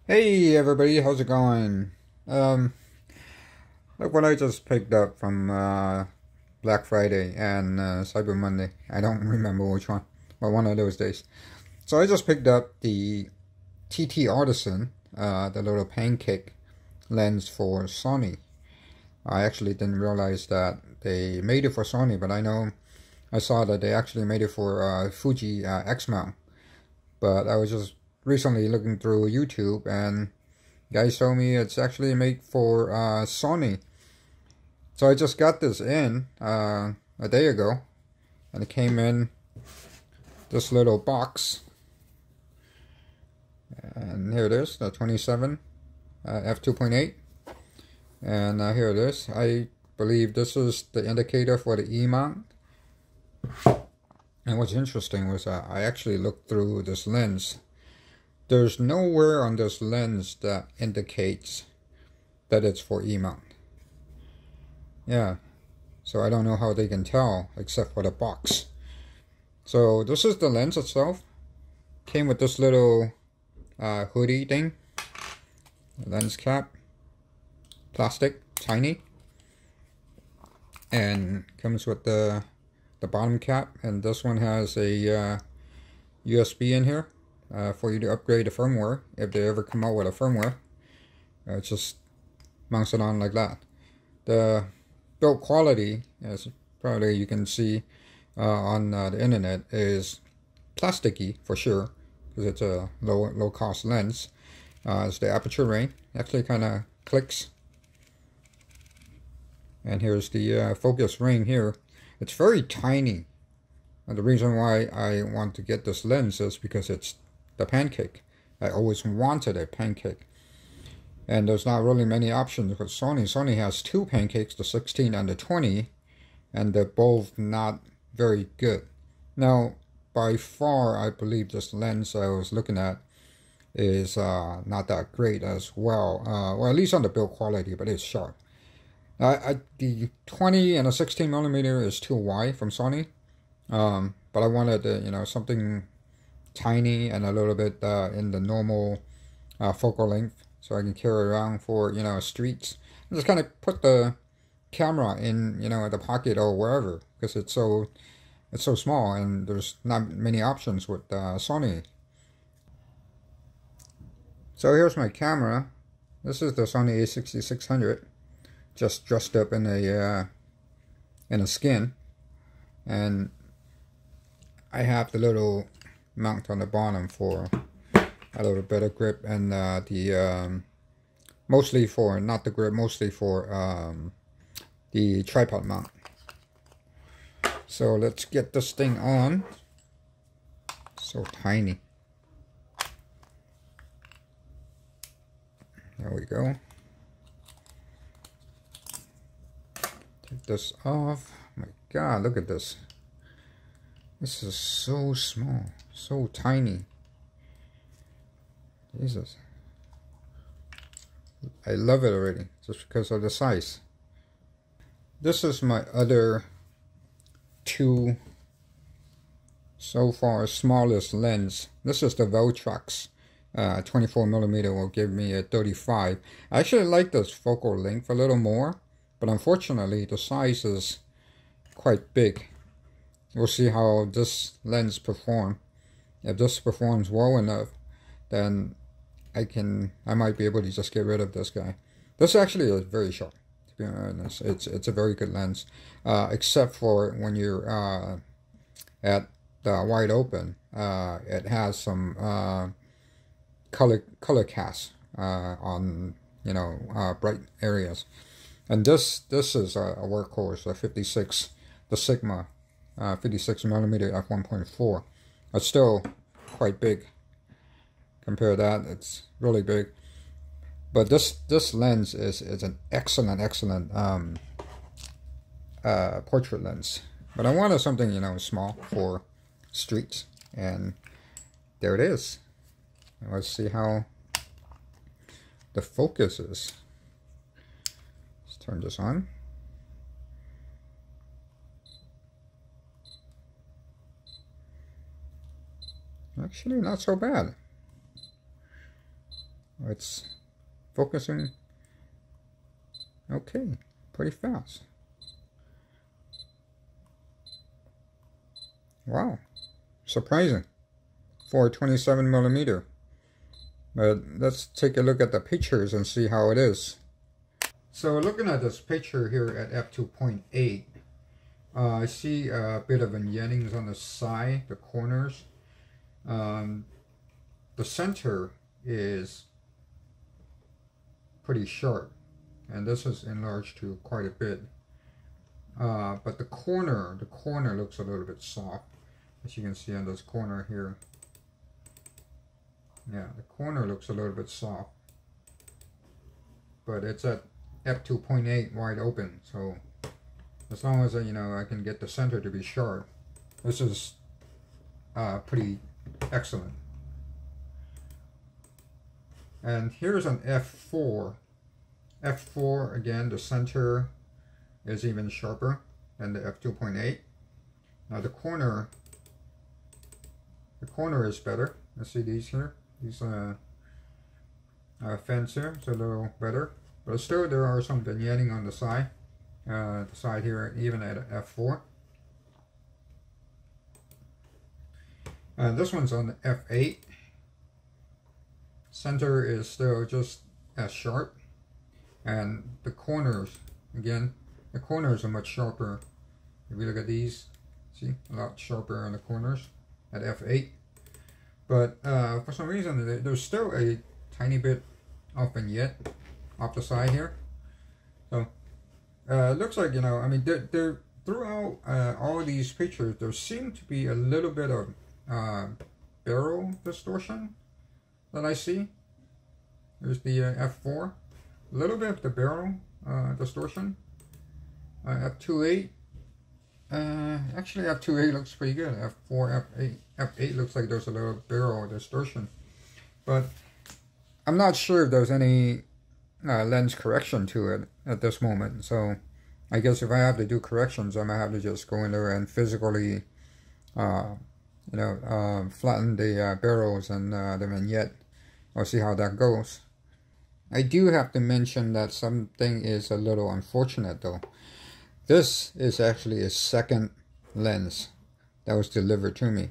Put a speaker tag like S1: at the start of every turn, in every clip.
S1: Hey everybody, how's it going? Um, Look what I just picked up from Black Friday and Cyber Monday. I don't remember which one, but one of those days. So I just picked up the TTArtisan, the little pancake lens for Sony. I actually didn't realize that they made it for Sony, but I saw that they actually made it for Fuji X mount. But I was just recently looking through YouTube and guys told me it's actually made for Sony. So I just got this in a day ago, and it came in this little box. And here it is, the 27 f2.8. And here it is. I believe this is the indicator for the E mount. And what's interesting was I actually looked through this lens. There's nowhere on this lens that indicates that it's for E mount. Yeah, so I don't know how they can tell except for the box. So this is the lens itself. Came with this little hoodie thing, lens cap, plastic, tiny, and comes with the bottom cap. And this one has a USB in here for you to upgrade the firmware if they ever come out with a firmware. It just mounts it on like that. The build quality, as probably you can see on the internet, is plasticky for sure, because it's a low cost lens. It's the aperture ring, actually kind of clicks. And here's the focus ring here. It's very tiny. And the reason why I want to get this lens is because it's the Pancake. I always wanted a Pancake. And there's not really many options with Sony. Sony has two Pancakes, the 16 and the 20, and they're both not very good. Now, by far, I believe this lens I was looking at is not that great as well. Well, at least on the build quality, but it's sharp. The 20 and a 16 millimeter is too wide from Sony, but I wanted something tiny and a little bit in the normal focal length, so I can carry around for streets. And just kind of put the camera in the pocket or wherever, because it's so small and there's not many options with Sony. So here's my camera. This is the Sony A6600, just dressed up in a skin, and I have the little mount on the bottom for a little better grip, and mostly for, not the grip, mostly for the tripod mount. So let's get this thing on. So tiny. There we go. Take this off. Oh my God, look at this. This is so small, so tiny. Jesus. I love it already, just because of the size. This is my other two, so far, smallest lens. This is the Veltrox 24 millimeter, will give me a 35. I actually like this focal length a little more, but unfortunately the size is quite big. We'll see how this lens performs. If this performs well enough, then I might be able to just get rid of this guy. This actually is very sharp, to be honest. It's a very good lens, except for when you're at wide open. It has some color cast on bright areas, and this is a workhorse, a 56, the Sigma 56 millimeter f1.4. It's still quite big. Compare that, it's really big. But this lens is an excellent portrait lens. But I wanted something small for streets, and there it is. Let's see how the focus is. Let's turn this on. Actually, not so bad. It's focusing. Okay, pretty fast. Wow, surprising for 27mm. But let's take a look at the pictures and see how it is. So looking at this picture here at f2.8, I see a bit of vignettings on the side, the corners. The center is pretty sharp, and this is enlarged to quite a bit. But the corner looks a little bit soft, as you can see on this corner here. Yeah, the corner looks a little bit soft, but it's at f2.8 wide open, so as long as I can get the center to be sharp, this is pretty excellent. And here's an f4. f4 again, the center is even sharper than the f2.8. Now the corner is better. Let's see these here. These fence here is a little better, but still there are some vignetting on the side. The side here, even at f4. This one's on the f8. Center is still just as sharp, and the corners, again, the corners are much sharper. If we look at these, see, a lot sharper on the corners at f8. But for some reason, there's still a tiny bit of vignette off the side here. So it looks like, I mean, there throughout all these pictures, there seemed to be a little bit of barrel distortion that I see. There's the f4, a little bit of the barrel distortion. f2.8, actually f2.8 looks pretty good. f4, f8 looks like there's a little barrel distortion, but I'm not sure if there's any lens correction to it at this moment. So I guess if I have to do corrections, I might have to just go in there and physically flatten the barrels and the vignette. I'll see how that goes. I do have to mention that something is a little unfortunate though. This is actually a second lens that was delivered to me.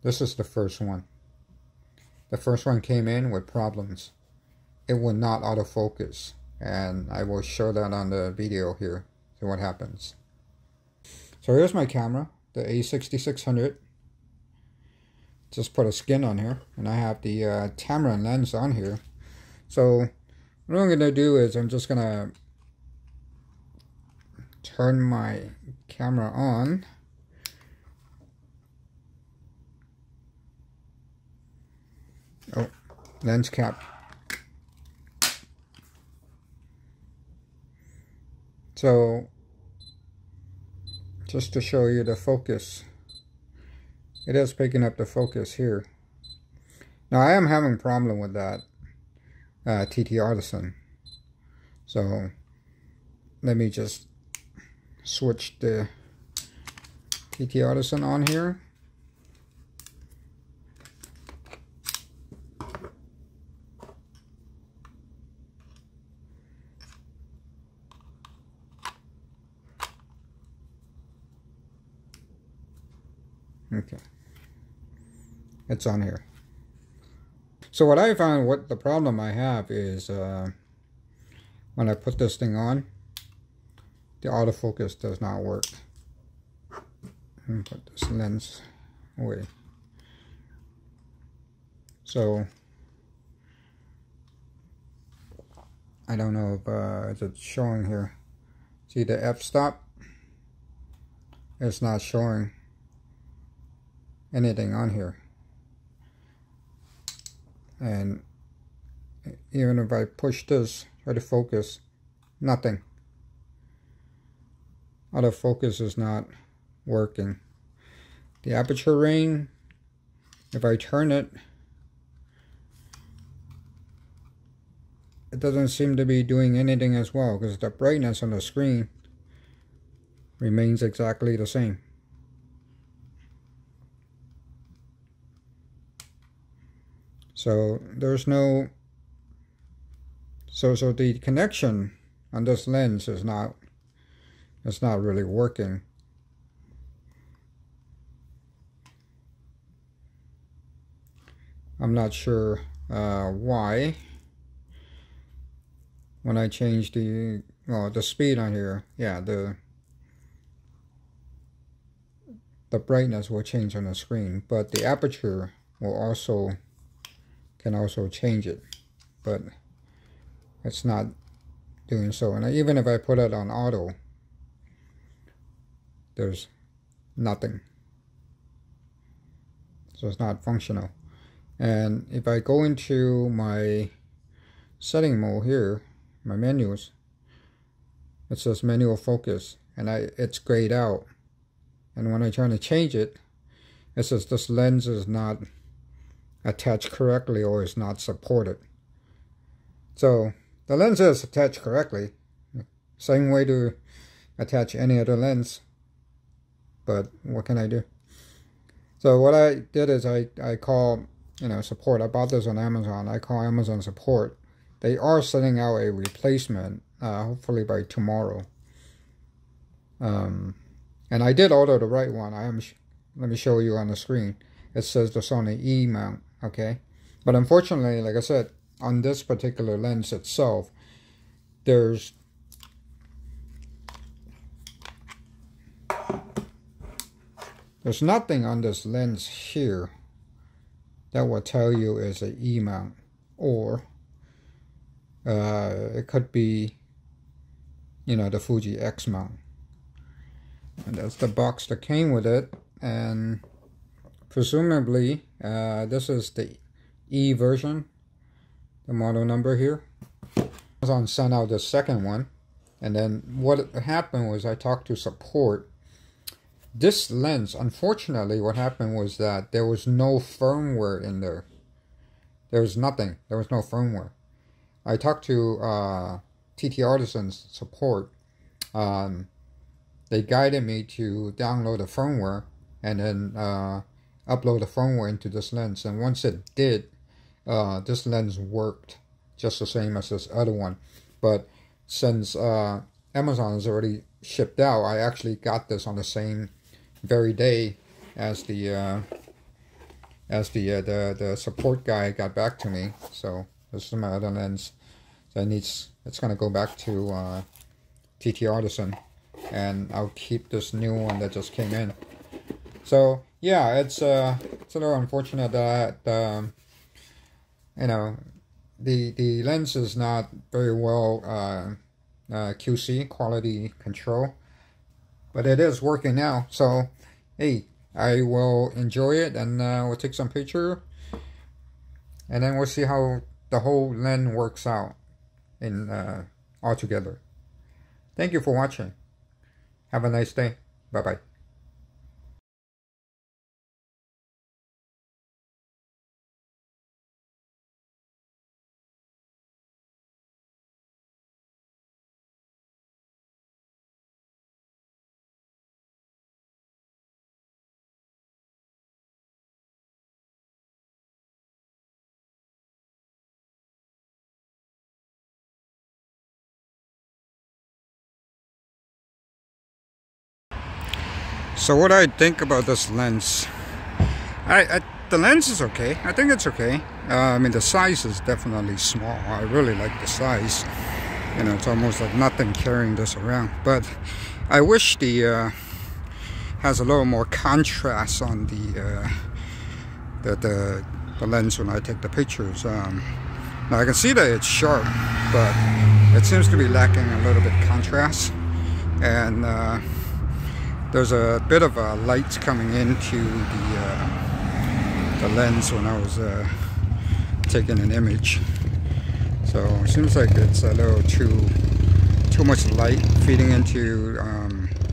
S1: This is the first one. The first one came in with problems. It would not autofocus, and I will show that on the video here. See what happens. So here's my camera, the A6600. Just put a skin on here, and I have the Tamron lens on here. So what I'm going to do is I'm just going to turn my camera on. Oh, lens cap. So just to show you the focus, it is picking up the focus here. Now I am having a problem with that TTArtisan. So let me just switch the TTArtisan on here. Okay, it's on here. So what I found, what the problem I have is when I put this thing on, the autofocus does not work. Let me put this lens away. So I don't know if it's showing here. See the f-stop? It's not showing anything on here. And even if I push this, try to focus, nothing. Autofocus is not working. The aperture ring, if I turn it, it doesn't seem to be doing anything as well, because the brightness on the screen remains exactly the same. So there's no, so the connection on this lens is not, it's not really working. I'm not sure why. When I change the speed on here, yeah, the brightness will change on the screen, but the aperture will also can also change it, but it's not doing so. And even if I put it on auto, there's nothing, so it's not functional. And if I go into my setting mode here, my menus, it says manual focus, and it's grayed out. And when I try to change it, it says this lens is not attached correctly or is not supported. So the lens is attached correctly, same way to attach any other lens, but what can I do? So what I did is I call, support. I bought this on Amazon. I call Amazon support. They are sending out a replacement, hopefully by tomorrow. And I did order the right one. Let me show you on the screen. It says the Sony E mount, okay? But unfortunately, like I said, on this particular lens itself, there's nothing on this lens here that will tell you is an E mount, or it could be, the Fuji X mount. And that's the box that came with it, and presumably this is the E version, the model number here. Amazon sent out the second one, and then what happened was I talked to support. This lens, unfortunately, what happened was that there was no firmware in there. There was nothing. There was no firmware. I talked to TTArtisan's support. They guided me to download the firmware and then upload the firmware into this lens. And once it did, this lens worked just the same as this other one. But since Amazon has already shipped out, I actually got this on the same very day as the support guy got back to me. So this is my other lens. So it's gonna go back to TTArtisan, and I'll keep this new one that just came in. So yeah, it's a little unfortunate that the lens is not very well QC, quality control, but it is working now. So hey, I will enjoy it, and we'll take some picture, and then we'll see how the whole lens works out in all together. Thank you for watching. Have a nice day. Bye bye. So what I think about this lens, the lens is okay. I think it's okay. I mean, the size is definitely small. I really like the size. It's almost like nothing carrying this around. But I wish the has a little more contrast on the lens when I take the pictures. Now I can see that it's sharp, but it seems to be lacking a little bit of contrast. And there's a bit of a light coming into the lens when I was taking an image. So it seems like it's a little too much light feeding into.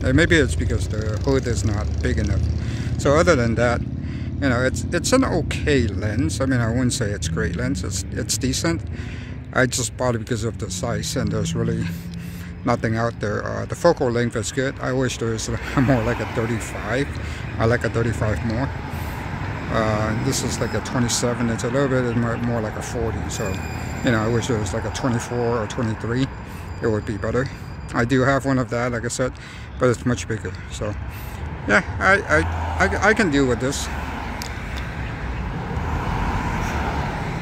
S1: And maybe it's because the hood is not big enough. So other than that, it's an okay lens. I mean, I wouldn't say it's a great lens. It's decent. I just bought it because of the size, and there's really nothing out there. The focal length is good. I wish there was more like a 35. I like a 35 more. This is like a 27. It's a little bit more like a 40. So, you know, I wish it was like a 24 or 23. It would be better. I do have one of that, like I said, but it's much bigger. So, yeah, I can deal with this.